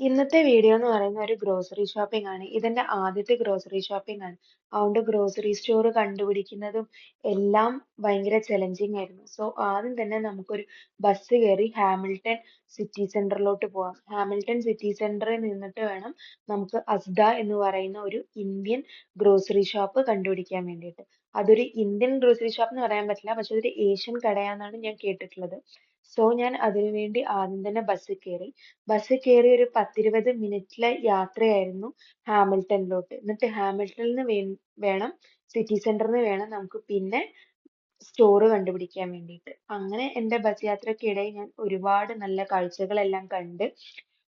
ഇന്നത്തെ വീഡിയോ എന്ന് പറയുന്ന ഒരു ഗ്രോസറി ഷോപ്പിംഗ് ആണ്. ഇതെന്റെ ആദ്യത്തെ ഗ്രോസറി ഷോപ്പിംഗ് ആണ്. അതുകൊണ്ട് ഗ്രോസറി സ്റ്റോർ കണ്ടുപിടിക്കുന്നതും എല്ലാം ഭയങ്കര ചലഞ്ചിങ് ആയിരുന്നു. സോ ആദ്യം തന്നെ നമുക്കൊരു ബസ് കയറി ഹാമിൽട്ടൺ സിറ്റി സെന്ററിലോട്ട് പോവാം. ഹാമിൽട്ടൺ സിറ്റി സെന്ററിൽ നിന്നിട്ട് വേണം നമുക്ക് അസ്ദ എന്ന് പറയുന്ന ഒരു ഇന്ത്യൻ ഗ്രോസറി ഷോപ്പ് കണ്ടുപിടിക്കാൻ വേണ്ടിയിട്ട്. അതൊരു ഇന്ത്യൻ ഗ്രോസറി ഷോപ്പ് എന്ന് പറയാൻ പറ്റില്ല, പക്ഷെ അതൊരു ഏഷ്യൻ കടയാന്നാണ് ഞാൻ കേട്ടിട്ടുള്ളത്. സോ ഞാൻ അതിനുവേണ്ടി ആദ്യം തന്നെ ബസ്സിൽ കയറി ഒരു 10-20 മിനിറ്റിലെ യാത്രയായിരുന്നു ഹാമിൽട്ടണിലോട്ട്. എന്നിട്ട് ഹാമിൽട്ടണിൽ നിന്ന് വേണം സിറ്റി സെന്ററിൽ നിന്ന് വേണം നമുക്ക് പിന്നെ സ്റ്റോർ കണ്ടുപിടിക്കാൻ വേണ്ടിയിട്ട്. അങ്ങനെ എൻ്റെ ബസ് യാത്രക്കിടയിൽ ഞാൻ ഒരുപാട് നല്ല കാഴ്ചകളെല്ലാം കണ്ട്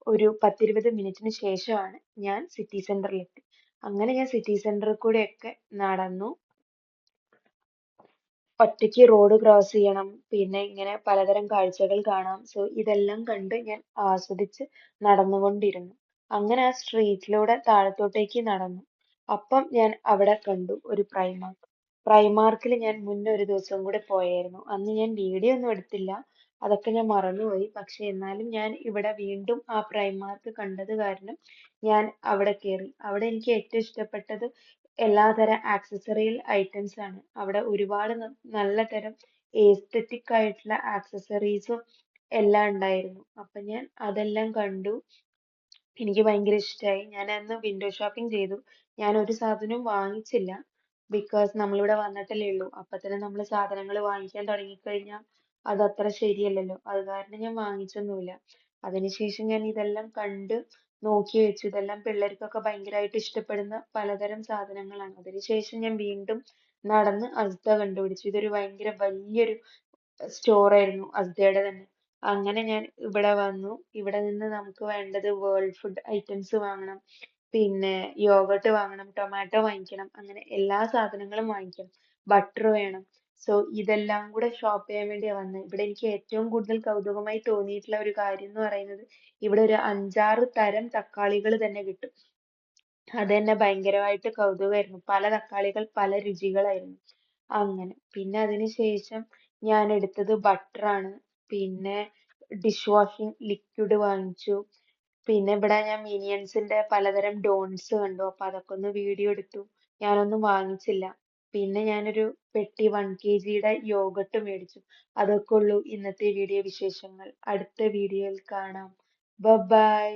ഒരു 10-20 മിനിറ്റിന് ശേഷമാണ് ഞാൻ സിറ്റി സെന്ററിലെത്തി. അങ്ങനെ ഞാൻ സിറ്റി സെന്ററിൽ കൂടെയൊക്കെ നടന്നു. ഒറ്റയ്ക്ക് റോഡ് ക്രോസ് ചെയ്യണം, പിന്നെ ഇങ്ങനെ പലതരം കാഴ്ചകൾ കാണാം. സോ ഇതെല്ലാം കണ്ട് ഞാൻ ആസ്വദിച്ച് നടന്നുകൊണ്ടിരുന്നു. അങ്ങനെ ആ സ്ട്രീറ്റിലൂടെ താഴത്തോട്ടേക്ക് നടന്നു. അപ്പം ഞാൻ അവിടെ കണ്ടു ഒരു പ്രൈമാർക്ക്. പ്രൈമാർക്കിൽ ഞാൻ മുന്നേ ഒരു ദിവസം കൂടെ പോയായിരുന്നു. അന്ന് ഞാൻ വീഡിയോ ഒന്നും എടുത്തില്ല, അതൊക്കെ ഞാൻ മറന്നുപോയി. പക്ഷെ എന്നാലും ഞാൻ ഇവിടെ വീണ്ടും ആ പ്രൈമാർക്ക് കണ്ടത് കാരണം ഞാൻ അവിടെ കയറി. അവിടെ എനിക്ക് ഏറ്റവും ഇഷ്ടപ്പെട്ടത് എല്ലാതരം ആക്സസറിയൽ ഐറ്റംസ് ആണ്. അവിടെ ഒരുപാട് നല്ല തരം എസ്തെറ്റിക് ആയിട്ടുള്ള ആക്സസറീസും എല്ലാം ഉണ്ടായിരുന്നു. അപ്പൊ ഞാൻ അതെല്ലാം കണ്ടു. എനിക്ക് ഭയങ്കര ഇഷ്ടമായി. ഞാൻ അന്ന് വിൻഡോ ഷോപ്പിംഗ് ചെയ്തു. ഞാൻ ഒരു സാധനവും വാങ്ങിച്ചില്ല, ബിക്കോസ് നമ്മളിവിടെ വന്നിട്ടല്ലേ ഉള്ളൂ. അപ്പൊ തന്നെ നമ്മൾ സാധനങ്ങൾ വാങ്ങിക്കാൻ തുടങ്ങിക്കഴിഞ്ഞാൽ അത് അത്ര ശരിയല്ലല്ലോ. അത് കാരണം ഞാൻ വാങ്ങിച്ചൊന്നുമില്ല. അതിനുശേഷം ഞാൻ ഇതെല്ലാം കണ്ട് നോക്കി വെച്ചു. ഇതെല്ലാം പിള്ളേർക്കൊക്കെ ഭയങ്കരമായിട്ട് ഇഷ്ടപ്പെടുന്ന പലതരം സാധനങ്ങളാണ്. അതിനുശേഷം ഞാൻ വീണ്ടും നടന്ന് അസ്ത കണ്ടുപിടിച്ചു. ഇതൊരു ഭയങ്കര വലിയൊരു സ്റ്റോർ ആയിരുന്നു, അസ്തയുടെ തന്നെ. അങ്ങനെ ഞാൻ ഇവിടെ വന്നു. ഇവിടെ നിന്ന് നമുക്ക് വേണ്ടത് വേൾഡ് ഫുഡ് ഐറ്റംസ് വാങ്ങണം, പിന്നെ യോഗട്ട് വാങ്ങണം, ടൊമാറ്റോ വാങ്ങിക്കണം, അങ്ങനെ എല്ലാ സാധനങ്ങളും വാങ്ങിക്കണം. ബട്ടർ വേണം. സോ ഇതെല്ലാം കൂടെ ഷോപ്പ് ചെയ്യാൻ വേണ്ടിയാ വന്നത്. ഇവിടെ എനിക്ക് ഏറ്റവും കൂടുതൽ കൗതുകമായി തോന്നിയിട്ടുള്ള ഒരു കാര്യം എന്ന് പറയുന്നത് ഇവിടെ ഒരു 5-6 തരം തക്കാളികൾ തന്നെ കിട്ടും. അത് തന്നെ ഭയങ്കരമായിട്ട് കൗതുകമായിരുന്നു. പല തക്കാളികൾ പല രുചികളായിരുന്നു. അങ്ങനെ പിന്നെ അതിനുശേഷം ഞാൻ എടുത്തത് ബട്ടറാണ്. പിന്നെ ഡിഷ് വാഷിംഗ് ലിക്വിഡ് വാങ്ങിച്ചു. പിന്നെ ഇവിടെ ഞാൻ മിനിയൻസിന്റെ പലതരം ഡോൺസ് കണ്ടു. അപ്പൊ അതൊക്കെ ഒന്ന് വീഡിയോ എടുത്തു. ഞാനൊന്നും വാങ്ങിച്ചില്ല. പിന്നെ ഞാനൊരു പെട്ടി 1 kg യോഗട്ട് മേടിച്ചു. അതൊക്കെ ഉള്ളൂ ഇന്നത്തെ വീഡിയോ വിശേഷങ്ങൾ. അടുത്ത വീഡിയോയിൽ കാണാം. ബൈ.